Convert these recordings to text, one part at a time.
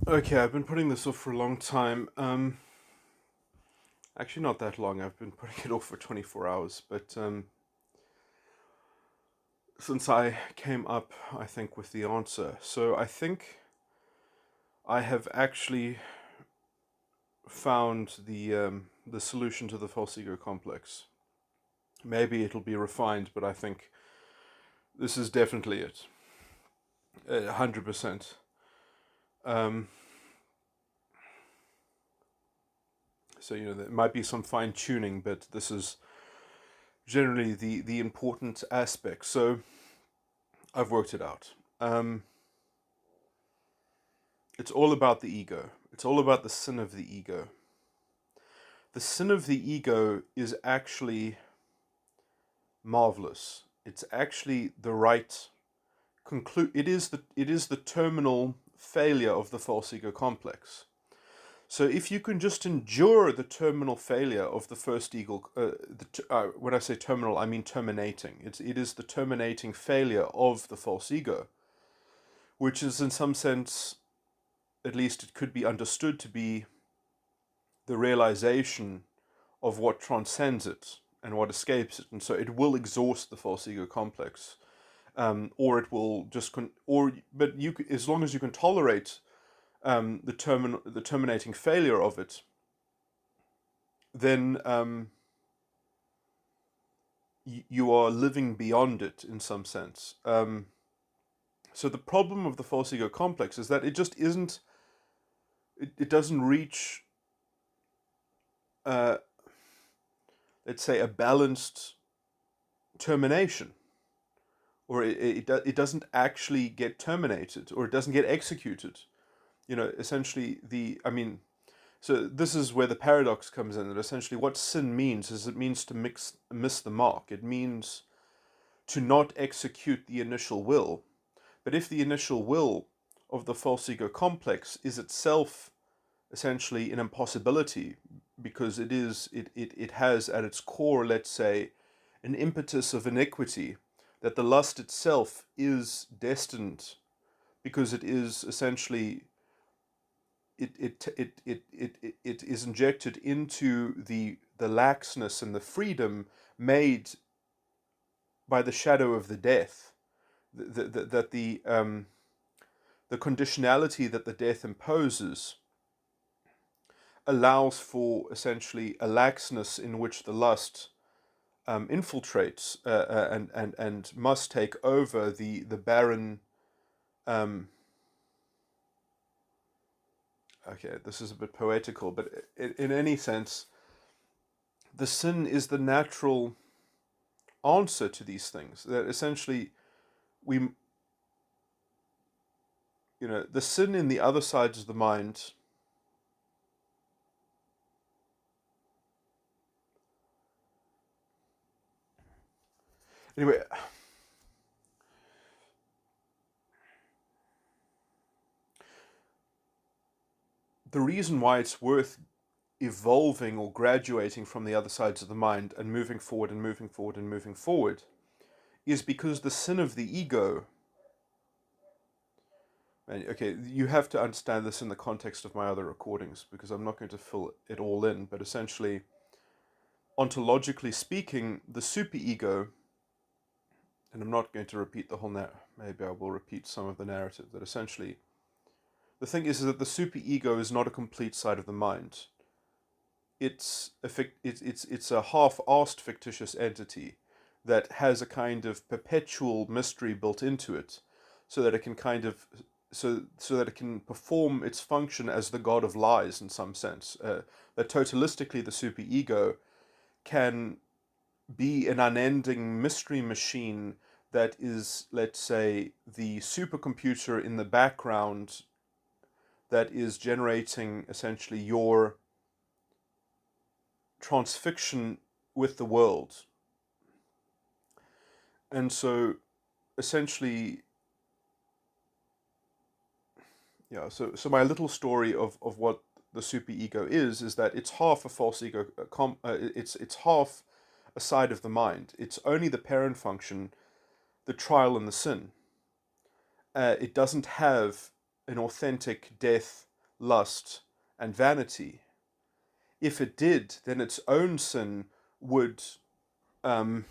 Okay, I've been putting this off for a long time. Actually, not that long. I've been putting it off for 24 hours. But since I came up, I think, with the answer. So I think I have actually found the solution to the false ego complex. Maybe it'll be refined, but I think this is definitely it. 100%. Um, so, there might be some fine tuning, but this is generally the important aspect. So I've worked it out. It's all about the ego. It's all about the sin of the ego. The sin of the ego is actually marvelous. It's actually the right conclude. It is the terminal failure of the false ego complex. So if you can just endure the terminal failure of the first ego, when I say terminal, I mean terminating. It is the terminating failure of the false ego, which is in some sense, at least it could be understood to be the realization of what transcends it and what escapes it, and so it will exhaust the false ego complex, or it will just but as long as you can tolerate the terminating failure of it, then you are living beyond it in some sense. So the problem of the false ego complex is that it just isn't. It doesn't reach, uh, let's say, a balanced termination, or it doesn't actually get terminated, or it doesn't get executed. Essentially, so this is where the paradox comes in. That essentially, what sin means is it means to miss the mark. It means to not execute the initial will. But if the initial will of the false ego complex is itself essentially an impossibility, because it has at its core, let's say, an impetus of iniquity, that the lust itself is destined, because it is essentially it is injected into the laxness and the freedom made by the shadow of the death, that the conditionality that the death imposes allows for essentially a laxness in which the lust infiltrates, and must take over the barren. Um, okay, this is a bit poetical, but in any sense, the sin is the natural answer to these things. That essentially we, the sin in the other sides of the mind. Anyway, the reason why it's worth evolving or graduating from the other sides of the mind and moving forward and moving forward and moving forward is because the sin of the ego. And okay, you have to understand this in the context of my other recordings, because I'm not going to fill it all in, but essentially, ontologically speaking, the superego, and I'm not going to repeat the whole narrative, maybe I will repeat some of the narrative, that essentially, the thing is that the superego is not a complete side of the mind. It's a half-assed fictitious entity that has a kind of perpetual mystery built into it, so that it can kind of so that it can perform its function as the god of lies in some sense. That totalistically, the superego can be an unending mystery machine that is, let's say, the supercomputer in the background that is generating essentially your transfixion with the world. And so essentially, yeah, so my little story of what the superego is that it's half a false ego, it's half a side of the mind. It's only the parent function, the trial and the sin. It doesn't have an authentic death lust, and vanity. If it did, then its own sin would, um,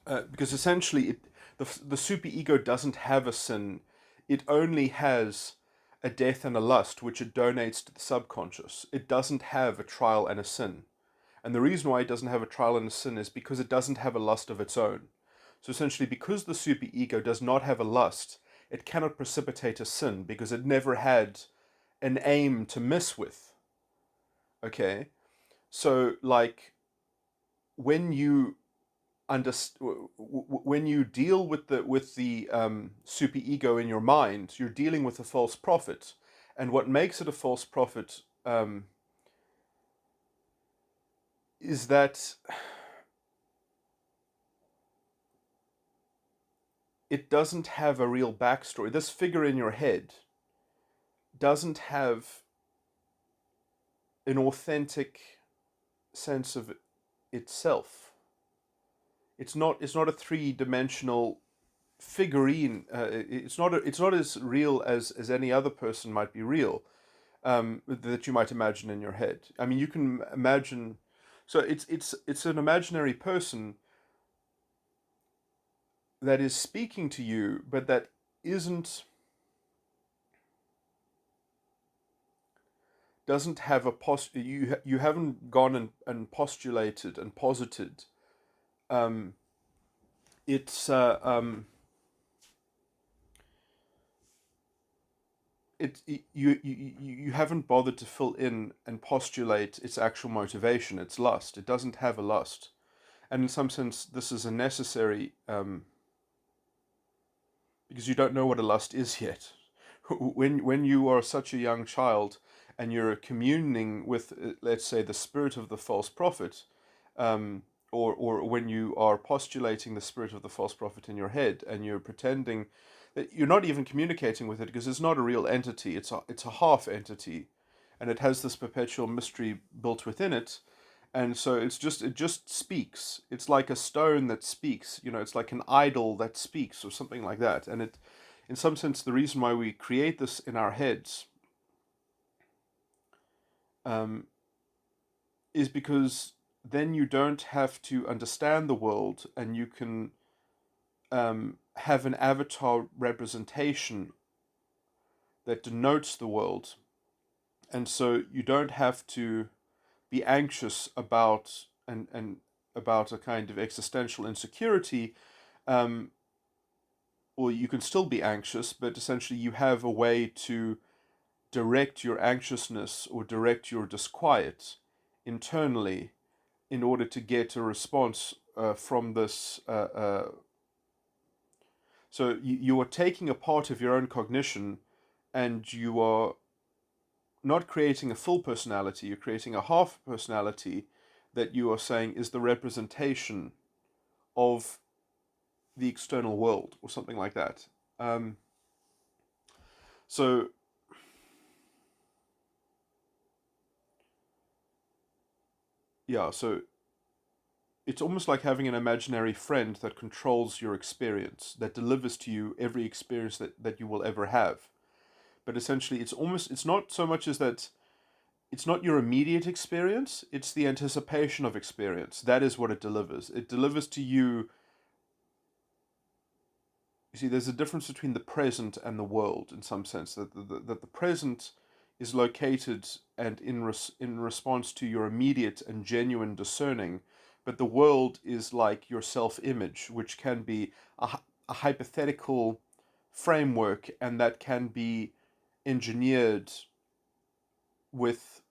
because essentially the superego doesn't have a sin, it only has a death and a lust which it donates to the subconscious. It doesn't have a trial and a sin. And the reason why it doesn't have a trial and a sin is because it doesn't have a lust of its own. So essentially, because the superego does not have a lust, it cannot precipitate a sin because it never had an aim to mess with. Okay? So, like, when you when you deal with the superego in your mind, you're dealing with a false prophet, and what makes it a false prophet is that it doesn't have a real backstory. This figure in your head doesn't have an authentic sense of itself. It's not a three-dimensional figurine. It's not as real as any other person might be real, that you might imagine in your head. I mean, you can imagine. So it's an imaginary person that is speaking to you, but that isn't doesn't have a you haven't gone and postulated and posited. Um, it's it you haven't bothered to fill in and postulate its actual motivation, its lust. It doesn't have a lust, and in some sense, this is a necessary, because you don't know what a lust is yet. When you are such a young child and you're communing with, let's say, the spirit of the false prophet, or when you are postulating the spirit of the false prophet in your head and you're pretending that you're not even communicating with it because it's not a real entity, it's a half entity, and it has this perpetual mystery built within it, and so it just speaks. It's like a stone that speaks. It's like an idol that speaks or something like that. And it, in some sense, the reason why we create this in our heads, um, is because then you don't have to understand the world, and you can, have an avatar representation that denotes the world, and so you don't have to be anxious about, and about a kind of existential insecurity, um, or you can still be anxious, but essentially you have a way to direct your anxiousness or direct your disquiet internally in order to get a response, from this. So you are taking a part of your own cognition, and you are not creating a full personality, you're creating a half personality that you are saying is the representation of the external world or something like that. So yeah, so it's almost like having an imaginary friend that controls your experience, that delivers to you every experience that you will ever have. But essentially, it's not so much as that it's not your immediate experience, it's the anticipation of experience. That is what it delivers. It delivers to you. You see, there's a difference between the present and the world in some sense. That the present is located and in response to your immediate and genuine discerning, but the world is like your self image, which can be a hypothetical framework, and that can be engineered with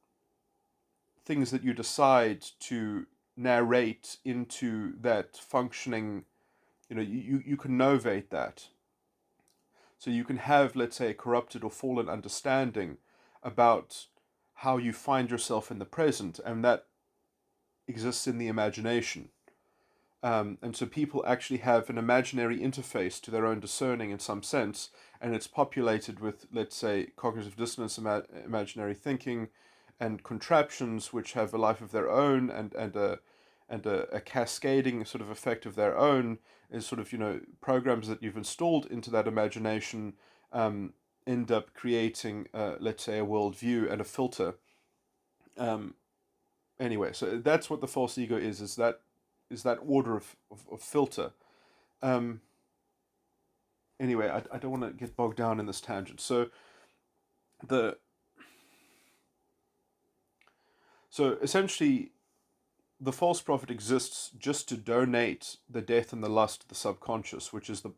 things that you decide to narrate into that functioning. You can novate that. So you can have, let's say, a corrupted or fallen understanding about how you find yourself in the present, and that exists in the imagination. And so people actually have an imaginary interface to their own discerning in some sense, and it's populated with, let's say, cognitive dissonance, imaginary thinking, and contraptions which have a life of their own, and a cascading sort of effect of their own, is sort of programs that you've installed into that imagination, um, end up creating, let's say, a worldview and a filter. Um, anyway, so that's what the false ego is that order of filter. Um, anyway, I don't want to get bogged down in this tangent. The so essentially, the false prophet exists just to donate the death and the lust to the subconscious, which is the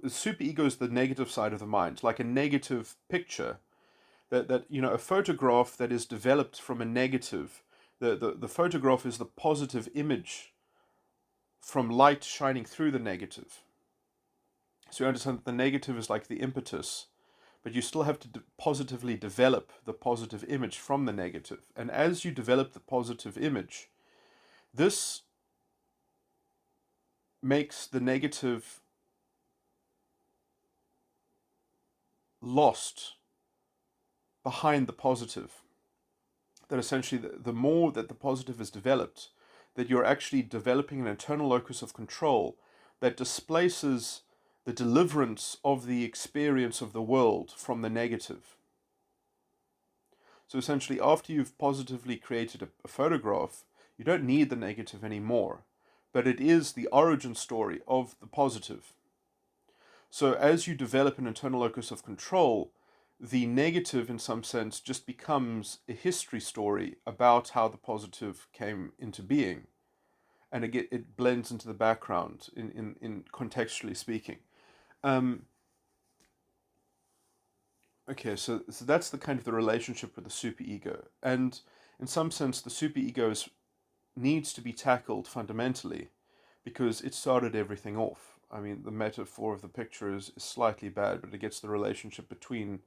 super ego is the negative side of the mind, like a negative picture that a photograph that is developed from a negative. The photograph is the positive image from light shining through the negative. So you understand that the negative is like the impetus, but you still have to positively develop the positive image from the negative. And as you develop the positive image, this makes the negative lost behind the positive. That essentially, the more that the positive is developed, that you're actually developing an internal locus of control that displaces the deliverance of the experience of the world from the negative. So essentially, after you've positively created a photograph, you don't need the negative anymore, but it is the origin story of the positive. So as you develop an internal locus of control, the negative, in some sense, just becomes a history story about how the positive came into being. And it blends into the background in contextually speaking. Um, okay, so that's the kind of the relationship with the superego. And in some sense, the superego needs to be tackled fundamentally because it started everything off. I mean, the metaphor of the picture is slightly bad, but it gets the relationship between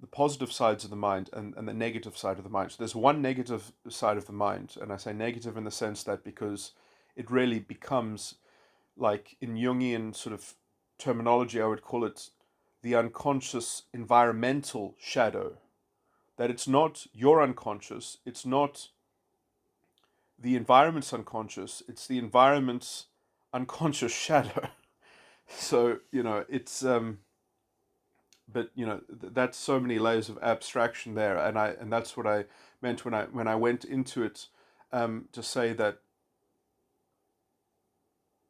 the positive sides of the mind and the negative side of the mind. So there's one negative side of the mind, and I say negative in the sense that because it really becomes, like in Jungian sort of terminology, I would call it the unconscious environmental shadow. That it's not your unconscious, it's not the environment's unconscious, it's the environment's unconscious shadow. So, it's but that's so many layers of abstraction there, and that's what I meant when I went into it, to say that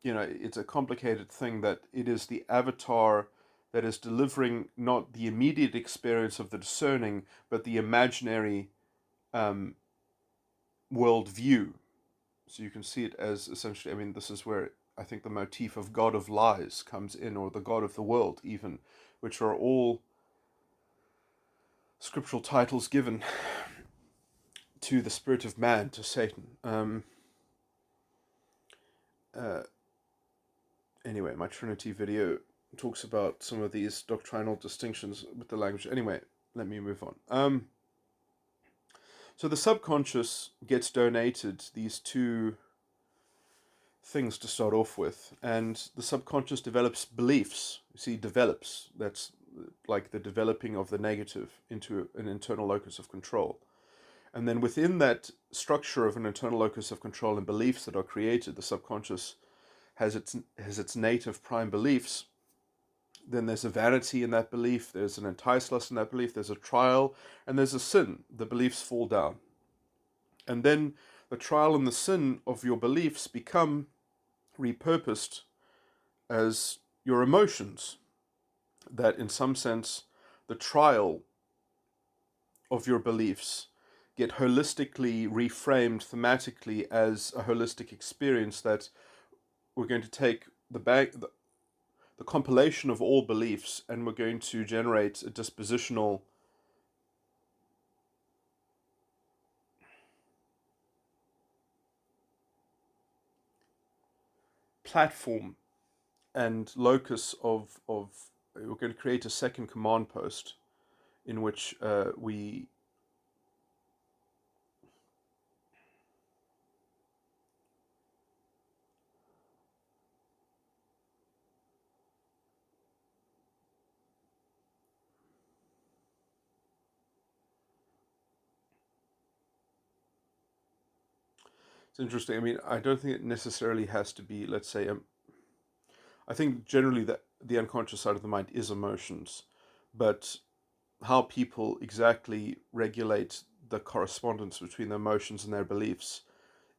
it's a complicated thing, that it is the avatar that is delivering not the immediate experience of the discerning, but the imaginary worldview. So you can see it as essentially, I mean, this is where I think the motif of God of lies comes in, or the God of the world even, which are all scriptural titles given to the spirit of man, to Satan. Uh, anyway, my Trinity video talks about some of these doctrinal distinctions with the language. Anyway, let me move on. So the subconscious gets donated these two things to start off with, and the subconscious develops beliefs. You see, develops. That's like the developing of the negative into an internal locus of control. And then within that structure of an internal locus of control and beliefs that are created, the subconscious has its native prime beliefs. Then there's a vanity in that belief, there's an enticeless in that belief, there's a trial, and there's a sin. The beliefs fall down. And then the trial and the sin of your beliefs become repurposed as your emotions. That in some sense, the trial of your beliefs get holistically reframed thematically as a holistic experience, that we're going to take the compilation of all beliefs, and we're going to generate a dispositional platform and locus of we're going to create a second command post in which we it's interesting. I mean, I don't think it necessarily has to be, let's say, I think generally that the unconscious side of the mind is emotions, but how people exactly regulate the correspondence between their emotions and their beliefs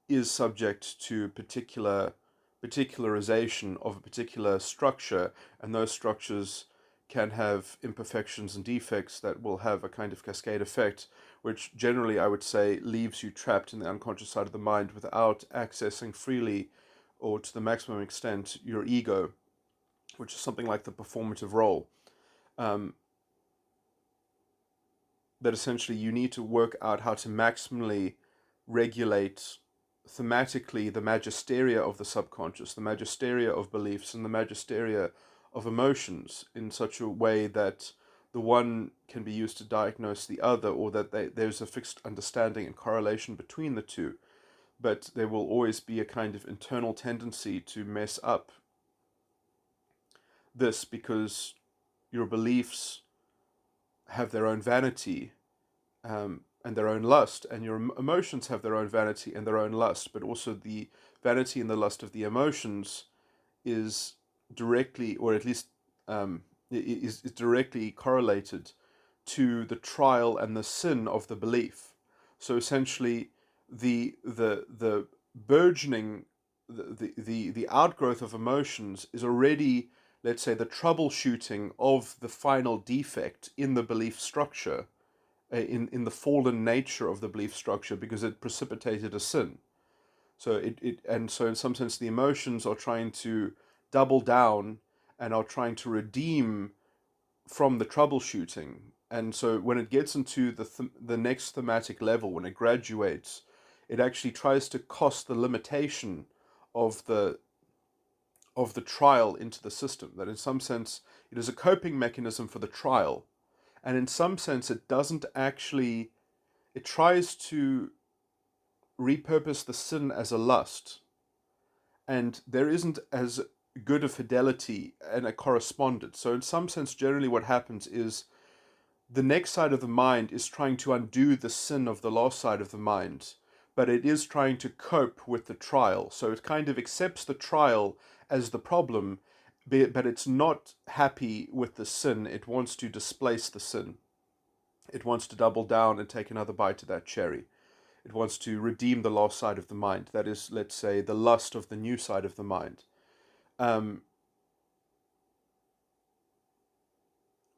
is subject to particularization of a particular structure, and those structures can have imperfections and defects that will have a kind of cascade effect, which generally I would say leaves you trapped in the unconscious side of the mind without accessing freely or to the maximum extent your ego, which is something like the performative role. Um, that essentially you need to work out how to maximally regulate thematically the magisteria of the subconscious, the magisteria of beliefs, and the magisteria of emotions in such a way that the one can be used to diagnose the other, or that there's a fixed understanding and correlation between the two. But there will always be a kind of internal tendency to mess up this because your beliefs have their own vanity, and their own lust, and your emotions have their own vanity and their own lust, but also the vanity and the lust of the emotions is directly, or at least is directly correlated to the trial and the sin of the belief. So essentially, the burgeoning, the outgrowth of emotions is already, let's say, the troubleshooting of the final defect in the belief structure, in the fallen nature of the belief structure, because it precipitated a sin. So so in some sense the emotions are trying to double down and are trying to redeem from the troubleshooting. And so when it gets into the next thematic level, when it graduates, it actually tries to cost the limitation of the trial into the system. That in some sense it is a coping mechanism for the trial, and in some sense it doesn't actually, it tries to repurpose the sin as a lust, and there isn't as good a fidelity and a correspondence. So in some sense, generally what happens is the next side of the mind is trying to undo the sin of the last side of the mind, but it is trying to cope with the trial. So it kind of accepts the trial as the problem, but it's not happy with the sin. It wants to displace the sin. It wants to double down and take another bite of that cherry. It wants to redeem the lost side of the mind. That is, let's say, the lust of the new side of the mind. Um,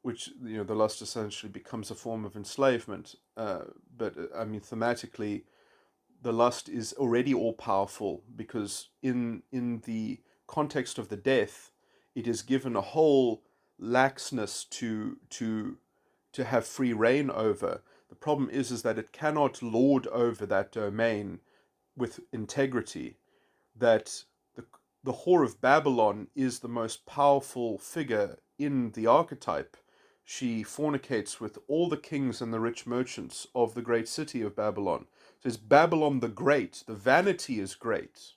which, the lust essentially becomes a form of enslavement. But I mean, thematically, the lust is already all powerful, because in the context of the death, it is given a whole laxness to have free reign over. The problem is that it cannot lord over that domain with integrity. That the the whore of Babylon is the most powerful figure in the archetype. She fornicates with all the kings and the rich merchants of the great city of Babylon. So it's Babylon the Great. The vanity is great,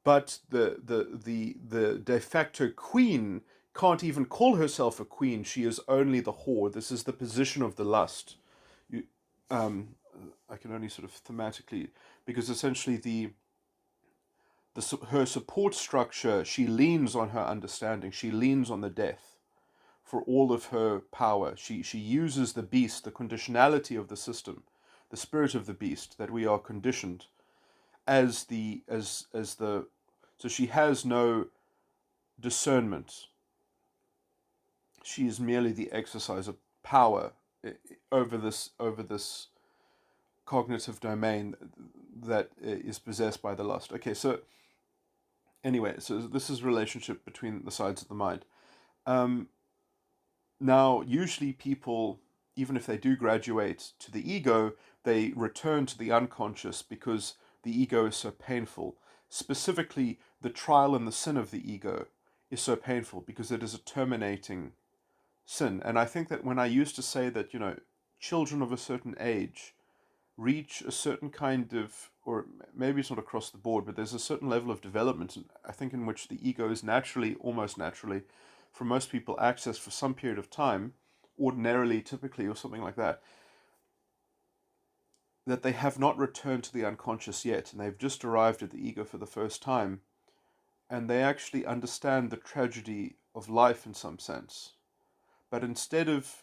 but the de facto queen can't even call herself a queen. She is only the whore. This is the position of the lust. You, um, I can only sort of thematically, because essentially her support structure, she leans on her understanding. She leans on the death for all of her power. She uses the beast, the conditionality of the system, the spirit of the beast, that we are conditioned as the so she has no discernment. She is merely the exercise of power over this cognitive domain that is possessed by the lust. Okay, so anyway, so this is relationship between the sides of the mind. Um, Now, usually people, even if they do graduate to the ego, they return to the unconscious because the ego is so painful. Specifically, the trial and the sin of the ego is so painful because it is a terminating sin. And I think that when I used to say that, children of a certain age reach a certain kind of, or maybe it's not across the board, but there's a certain level of development, I think, in which the ego is naturally, almost naturally, for most people, accessed for some period of time, ordinarily, typically, or something like that, that they have not returned to the unconscious yet, and they've just arrived at the ego for the first time, and they actually understand the tragedy of life in some sense. But instead of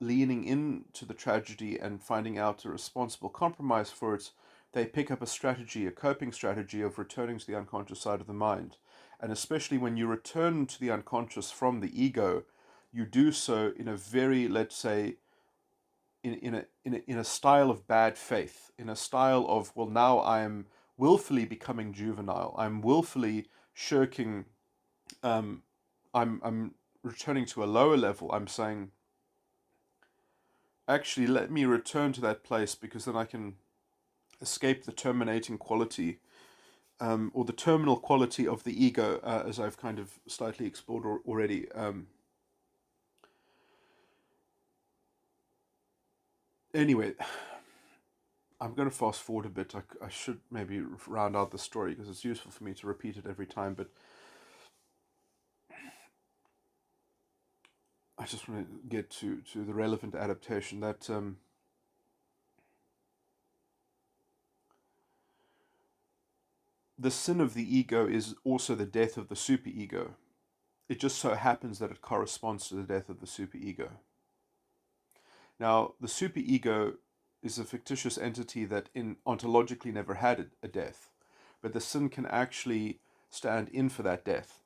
leaning into the tragedy and finding out a responsible compromise for it, they pick up a strategy, a coping strategy of returning to the unconscious side of the mind. And especially when you return to the unconscious from the ego, you do so in a very, let's say, in a style of bad faith, in a style of, well, now I am willfully becoming juvenile. I'm willfully shirking. I'm returning to a lower level. I'm saying, actually, let me return to that place because then I can escape the terminating quality, or the terminal quality of the ego, as I've kind of slightly explored already. Anyway, I'm going to fast forward a bit. I should maybe round out the story because it's useful for me to repeat it every time, but I just want to get to the relevant adaptation that the sin of the ego is also the death of the superego. It just so happens that it corresponds to the death of the superego. Now, the superego is a fictitious entity that ontologically never had a death, but the sin can actually stand in for that death.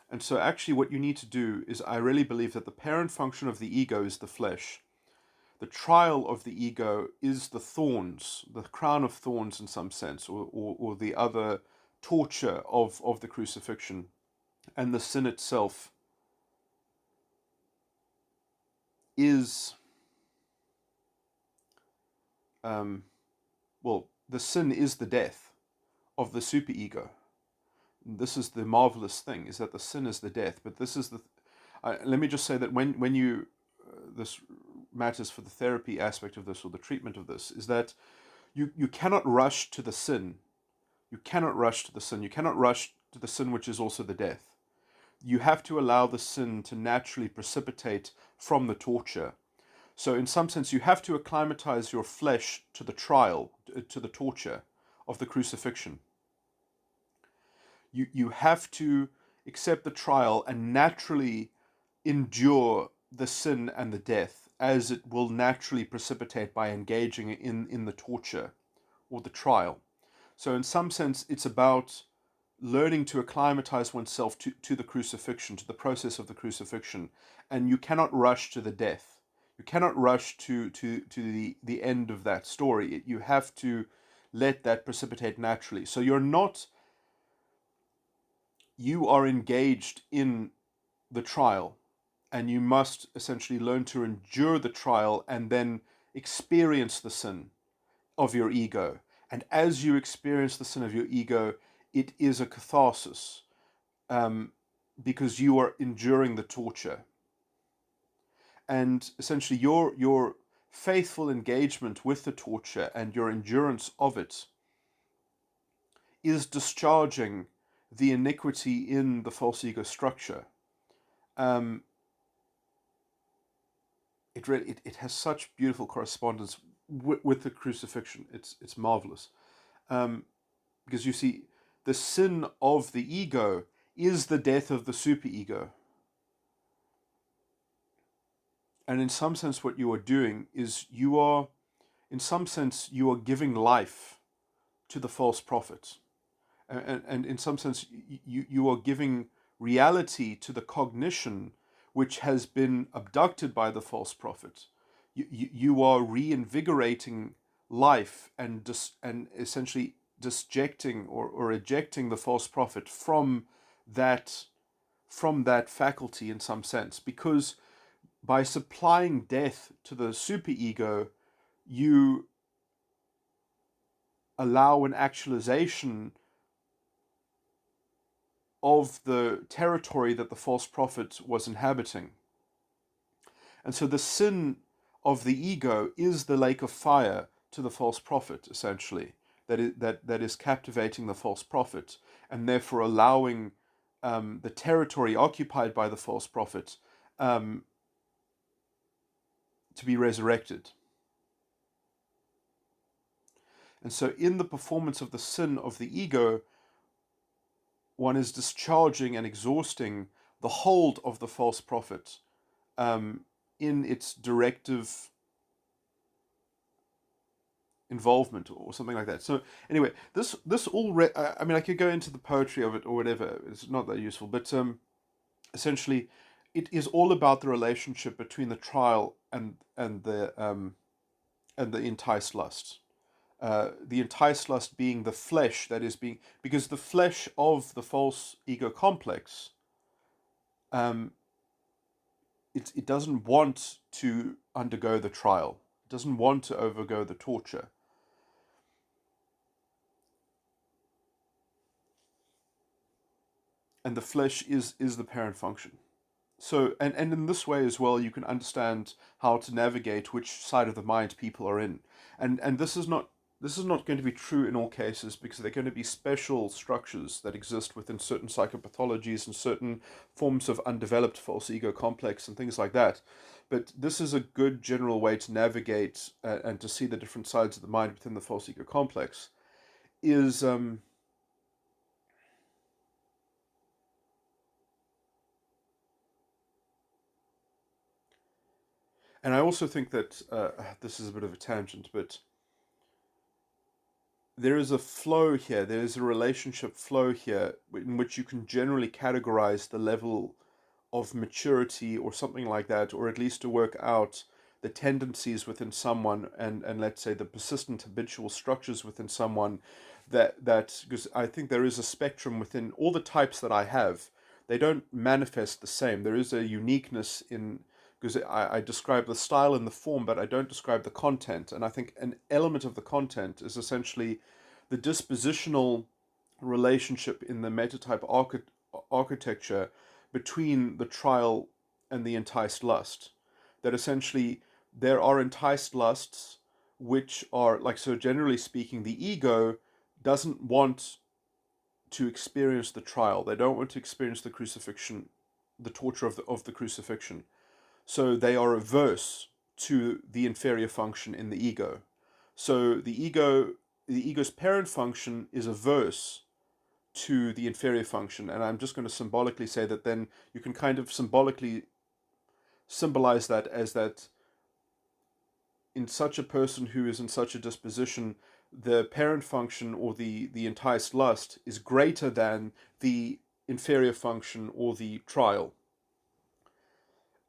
And so actually what you need to do is, I really believe that the parent function of the ego is the flesh. The trial of the ego is the thorns, the crown of thorns in some sense, or the other torture of the crucifixion. And the sin itself is, the sin is the death of the superego. This is the marvelous thing, is that the sin is the death. But this is let me just say that when you, this matters for the therapy aspect of this, or the treatment of this, is that you cannot rush to the sin. You cannot rush to the sin. You cannot rush to the sin which is also the death. You have to allow the sin to naturally precipitate from the torture. So in some sense, you have to acclimatize your flesh to the trial, to the torture of the crucifixion. You have to accept the trial and naturally endure the sin and the death, as it will naturally precipitate by engaging in the torture or the trial. So in some sense, it's about learning to acclimatize oneself to the crucifixion, to the process of the crucifixion. And you cannot rush to the death. You cannot rush to the end of that story. You have to let that precipitate naturally. So you are engaged in the trial, and you must essentially learn to endure the trial and then experience the sin of your ego. And as you experience the sin of your ego, it is a catharsis, because you are enduring the torture. And essentially your faithful engagement with the torture and your endurance of it is discharging the iniquity in the false ego structure. It has such beautiful correspondence with the crucifixion. It's marvelous, because you see, the sin of the ego is the death of the superego. And in some sense, what you are doing is you are giving life to the false prophet. And in some sense, you are giving reality to the cognition which has been abducted by the false prophet. You are reinvigorating life and essentially disjecting or ejecting the false prophet from that faculty in some sense, because by supplying death to the superego, you allow an actualization of the territory that the false prophet was inhabiting. And so the sin of the ego is the lake of fire to the false prophet, essentially, that is captivating the false prophet, and therefore allowing the territory occupied by the false prophet to be resurrected. And so in the performance of the sin of the ego, one is discharging and exhausting the hold of the false prophet in its directive involvement or something like that. So anyway, this all I mean, I could go into the poetry of it or whatever. It's not that useful, but essentially, it is all about the relationship between the trial and the enticed lust. The enticed lust being the flesh that is being, because the flesh of the false ego complex, um, it doesn't want to undergo the trial. It doesn't want to undergo the torture. And the flesh is the parent function. So, and in this way as well, you can understand how to navigate which side of the mind people are in. And this is not going to be true in all cases, because there are going to be special structures that exist within certain psychopathologies and certain forms of undeveloped false ego complex and things like that. But this is a good general way to navigate and to see the different sides of the mind within the false ego complex. Is And I also think that this is a bit of a tangent, but there is a flow here. There is a relationship flow here in which you can generally categorize the level of maturity or something like that, or at least to work out the tendencies within someone, and let's say the persistent habitual structures within someone, that because I think there is a spectrum within all the types that I have. They don't manifest the same. There is a uniqueness in, because I describe the style and the form, but I don't describe the content. And I think an element of the content is essentially the dispositional relationship in the metatype architecture between the trial and the enticed lust. That essentially there are enticed lusts which are like, so generally speaking, the ego doesn't want to experience the trial. They don't want to experience the crucifixion, the torture of the crucifixion. So they are averse to the inferior function in the ego. So the ego's parent function is averse to the inferior function. And I'm just going to symbolically say that then you can kind of symbolically symbolize that as that in such a person who is in such a disposition, the parent function or the enticed lust is greater than the inferior function or the trial.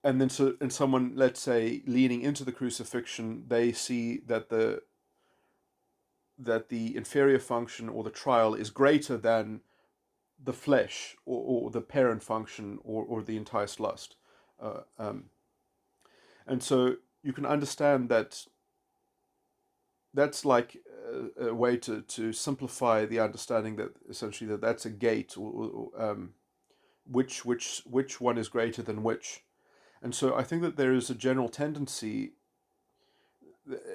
And then so in someone, let's say, leaning into the crucifixion, they see that the inferior function or the trial is greater than the flesh or the parent function or the enticed lust. Uh, um, and so you can understand that that's like a way to simplify the understanding that essentially that's a gate, or which one is greater than which. And so I think that there is a general tendency,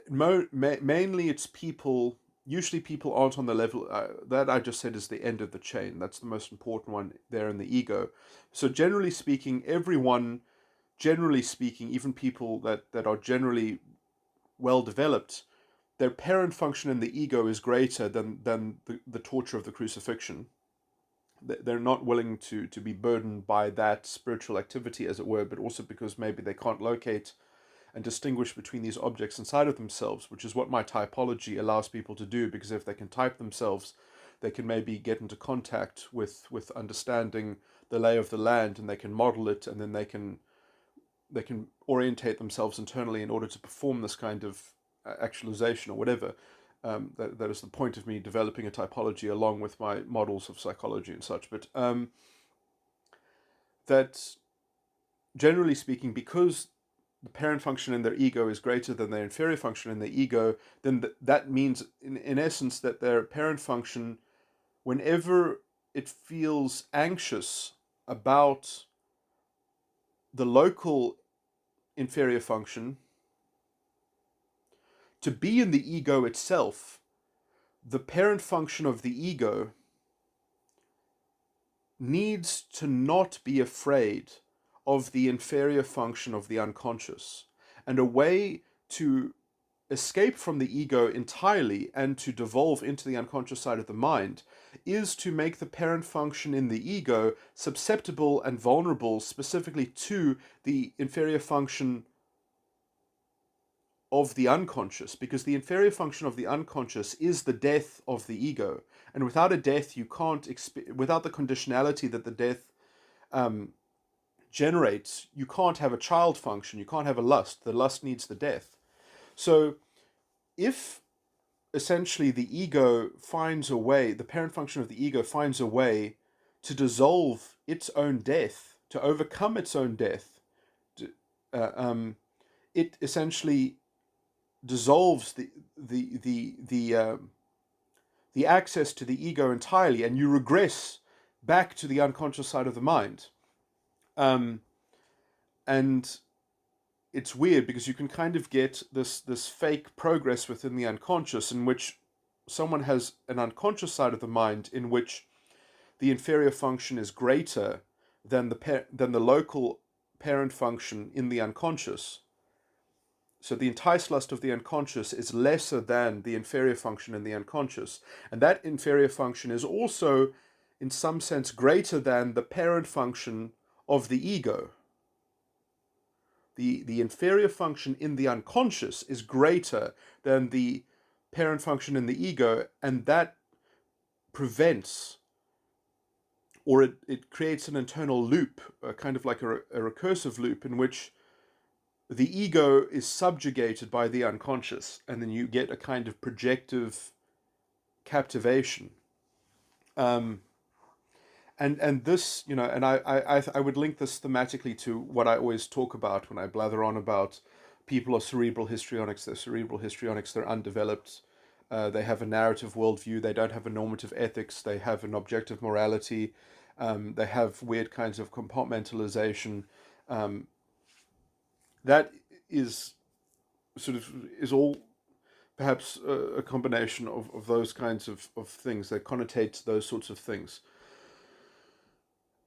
mainly it's people, usually people aren't on the level, that I just said is the end of the chain. That's the most important one there in the ego. So generally speaking, everyone, generally speaking, even people that are generally well developed, their parent function in the ego is greater than the torture of the crucifixion. They're not willing to be burdened by that spiritual activity, as it were, but also because maybe they can't locate and distinguish between these objects inside of themselves, which is what my typology allows people to do, because if they can type themselves, they can maybe get into contact with understanding the lay of the land, and they can model it, and then they can orientate themselves internally in order to perform this kind of actualization or whatever. That is the point of me developing a typology along with my models of psychology and such. But that generally speaking, because the parent function in their ego is greater than their inferior function in their ego, then that means, in essence, that their parent function, whenever it feels anxious about the local inferior function, to be in the ego itself, the parent function of the ego needs to not be afraid of the inferior function of the unconscious. And a way to escape from the ego entirely and to devolve into the unconscious side of the mind is to make the parent function in the ego susceptible and vulnerable specifically to the inferior function of the unconscious, because the inferior function of the unconscious is the death of the ego. And without a death, you can't, without the conditionality that the death generates, you can't have a child function, you can't have a lust. The lust needs the death. So if essentially the ego finds a way, the parent function of the ego finds a way to dissolve its own death, to overcome its own death, it essentially dissolves the access to the ego entirely, and you regress back to the unconscious side of the mind. And it's weird because you can kind of get this fake progress within the unconscious, in which someone has an unconscious side of the mind in which the inferior function is greater than the local parent function in the unconscious. So the enticed lust of the unconscious is lesser than the inferior function in the unconscious. And that inferior function is also, in some sense, greater than the parent function of the ego. The inferior function in the unconscious is greater than the parent function in the ego, and that prevents, or it creates an internal loop, kind of like a recursive loop, in which the ego is subjugated by the unconscious, and then you get a kind of projective captivation. And this, and I would link this thematically to what I always talk about when I blather on about people are cerebral histrionics. They're cerebral histrionics. They're undeveloped. They have a narrative worldview. They don't have a normative ethics. They have an objective morality. They have weird kinds of compartmentalization. That is all perhaps a combination of those kinds of things. They connotate those sorts of things.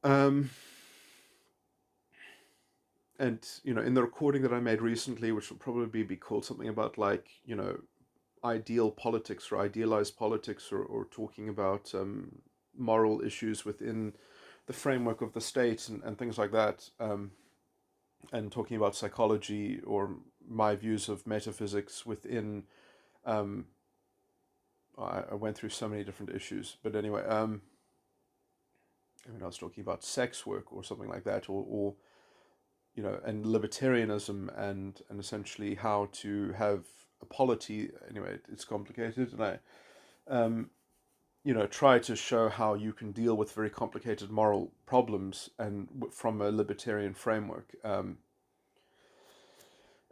And in the recording that I made recently, which will probably be called something about like, ideal politics or idealized politics, or talking about moral issues within the framework of the state and things like that, and talking about psychology or my views of metaphysics within, I went through so many different issues, but anyway, I was talking about sex work or something like that, or and libertarianism, and essentially how to have a polity. Anyway, it's complicated, and I try to show how you can deal with very complicated moral problems and from a libertarian framework.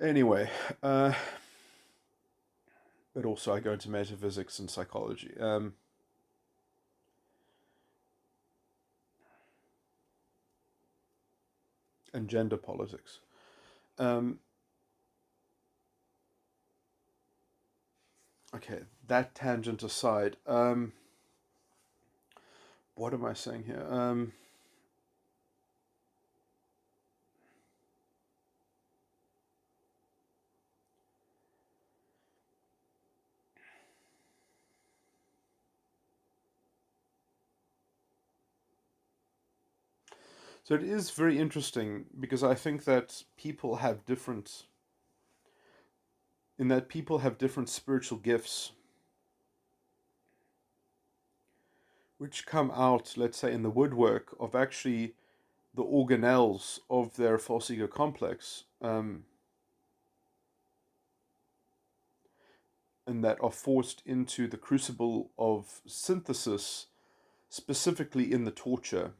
Anyway, but also I go into metaphysics and psychology. And gender politics. Okay, that tangent aside, what am I saying here? So it is very interesting because I think that people have different spiritual gifts which come out, let's say, in the woodwork of actually the organelles of their false ego complex, and that are forced into the crucible of synthesis, specifically in the torture.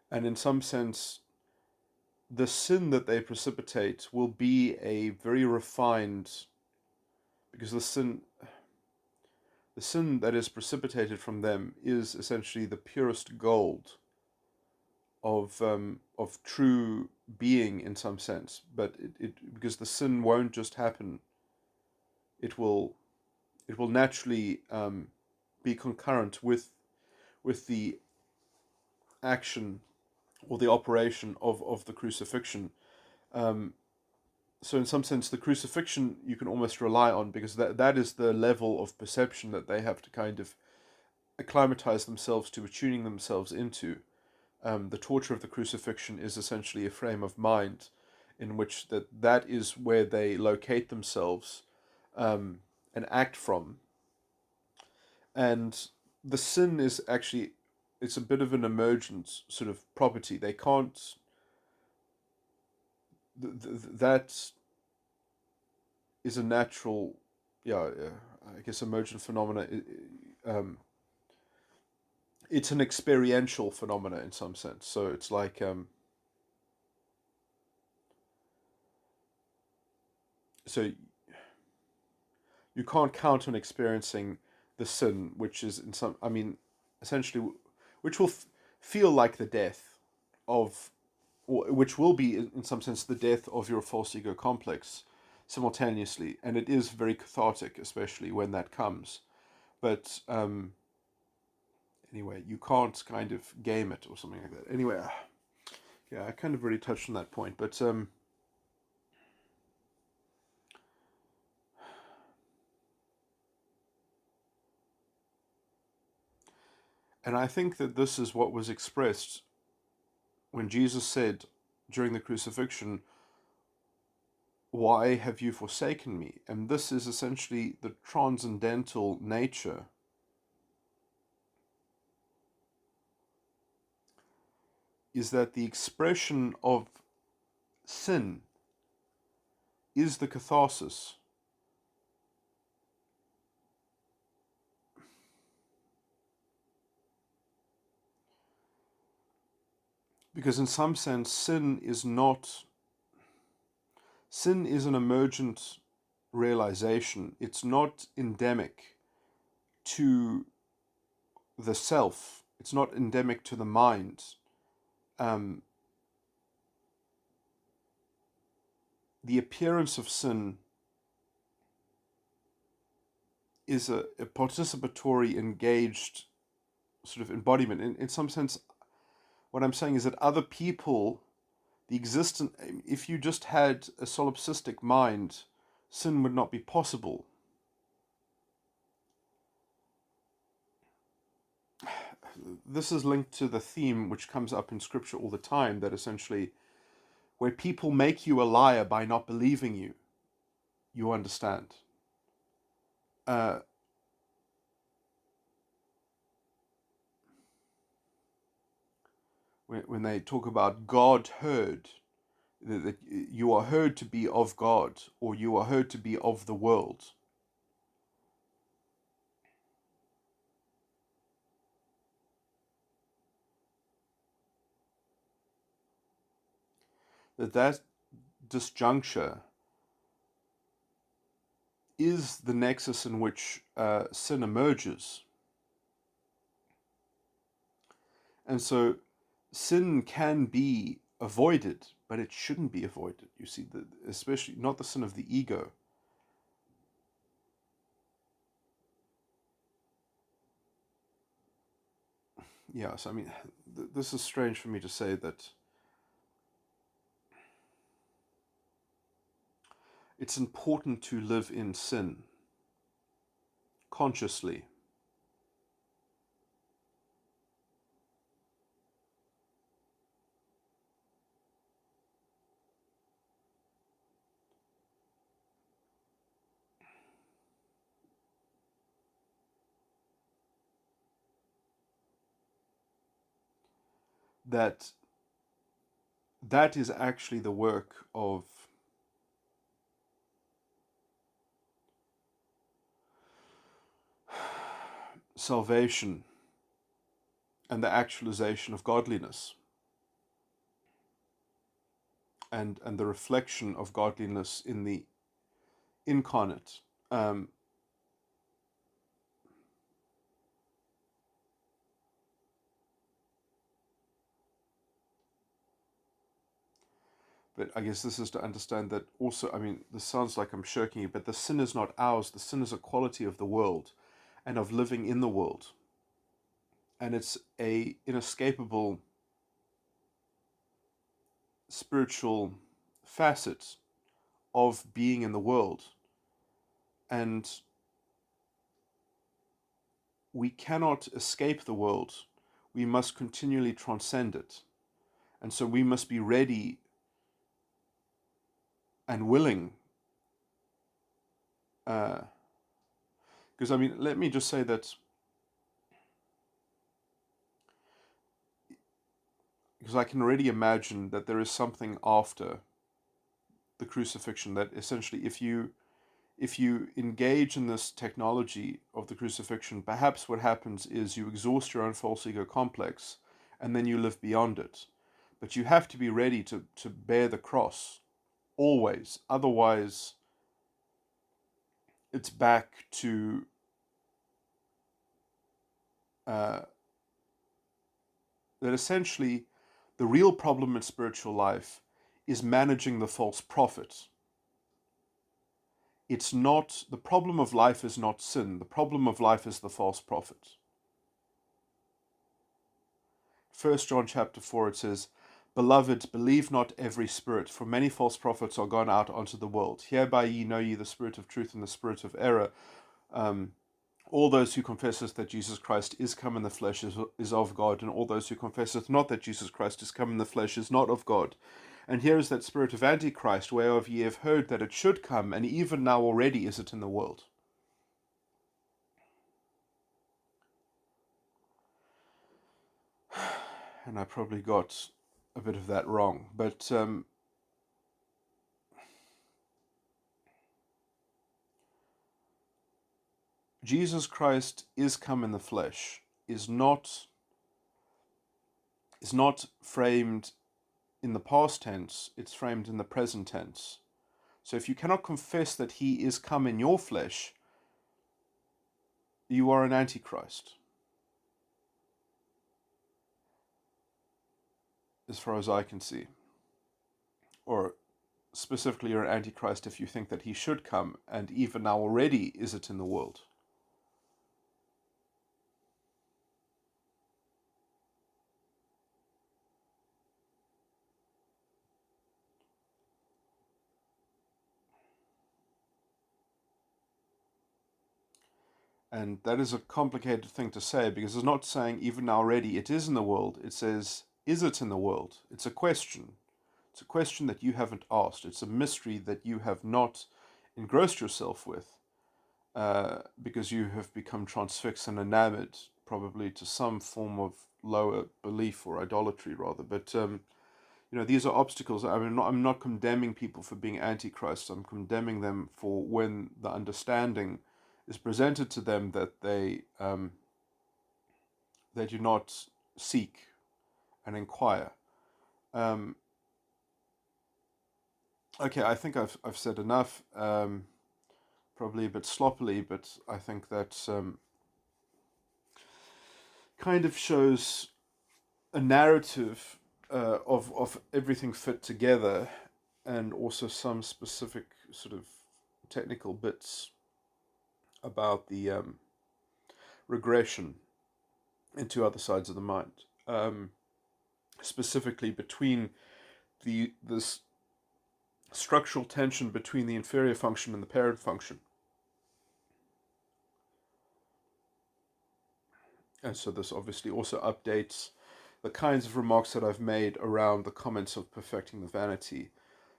And in some sense, the sin that they precipitate will be a very refined, because the sin that is precipitated from them is essentially the purest gold of true being in some sense. But it because the sin won't just happen, it will naturally be concurrent with the action or the operation of the crucifixion. So in some sense, the crucifixion you can almost rely on, because that is the level of perception that they have to kind of acclimatize themselves to, tuning themselves into. The torture of the crucifixion is essentially a frame of mind in which that is where they locate themselves, and act from. And the sin is actually, it's a bit of an emergent sort of property. They can't, that is a natural, yeah, I guess emergent phenomena. Um, it's an experiential phenomena in some sense. So it's like, so you can't count on experiencing the sin, which is in some, I mean, essentially, which will feel like the death of, or which will be in some sense the death of your false ego complex simultaneously, and it is very cathartic, especially when that comes. But anyway, you can't kind of game it or something like that. Anyway, yeah, I kind of already touched on that point, but and I think that this is what was expressed when Jesus said during the crucifixion, "Why have you forsaken me?" And this is essentially the transcendental nature, is that the expression of sin is the catharsis. Because in some sense, sin is an emergent realization. It's not endemic to the self. It's not endemic to the mind. Um, the appearance of sin is a participatory, engaged sort of embodiment. In some sense, what I'm saying is that other people, the existent, if you just had a solipsistic mind, sin would not be possible. This is linked to the theme which comes up in scripture all the time, that essentially where people make you a liar by not believing you, you understand. Uh, when they talk about God heard, that you are heard to be of God, or you are heard to be of the world. That disjuncture is the nexus in which sin emerges. And so sin can be avoided, but it shouldn't be avoided. You see, especially not the sin of the ego. Yes, I mean, this is strange for me to say that it's important to live in sin consciously. That that is actually the work of salvation and the actualization of godliness, and the reflection of godliness in the incarnate. Um, but I guess this is to understand that also, I mean, this sounds like I'm shirking it, but the sin is not ours. The sin is a quality of the world and of living in the world. And it's a inescapable spiritual facet of being in the world. And we cannot escape the world. We must continually transcend it. And so we must be ready and willing. Because, let me just say that, because I can already imagine that there is something after the crucifixion, that essentially if you engage in this technology of the crucifixion, perhaps what happens is you exhaust your own false ego complex and then you live beyond it. But you have to be ready to bear the cross always. Otherwise, it's back to that essentially the real problem in spiritual life is managing the false prophet. It's not, the problem of life is not sin. The problem of life is the false prophet. 1 John chapter 4, it says, "Beloved, believe not every spirit, for many false prophets are gone out onto the world. Hereby ye know ye the spirit of truth and the spirit of error. All those who confesseth that Jesus Christ is come in the flesh is of God, and all those who confesseth not that Jesus Christ is come in the flesh is not of God. And here is that spirit of Antichrist, whereof ye have heard that it should come, and even now already is it in the world." And I probably got a bit of that wrong, but Jesus Christ is come in the flesh is not framed in the past tense, it's framed in the present tense. So if you cannot confess that he is come in your flesh, you are an antichrist, as far as I can see. Or specifically, you're an antichrist if you think that he should come, and even now already is it in the world. And that is a complicated thing to say, because it's not saying even now already it is in the world. It says, is it in the world? It's a question. It's a question that you haven't asked. It's a mystery that you have not engrossed yourself with, because you have become transfixed and enamored, probably to some form of lower belief or idolatry, rather. But these are obstacles. I'm not condemning people for being antichrist. I'm condemning them for when the understanding is presented to them that they do not seek and inquire. Okay, I think I've said enough. Probably a bit sloppily, but I think that kind of shows a narrative of everything fit together, and also some specific sort of technical bits about the regression into other sides of the mind, specifically between this structural tension between the inferior function and the parent function. And so this obviously also updates the kinds of remarks that I've made around the comments of perfecting the vanity.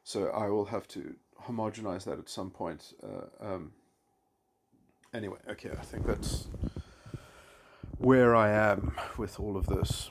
So I will have to homogenize that at some point. Anyway, okay, I think that's where I am with all of this.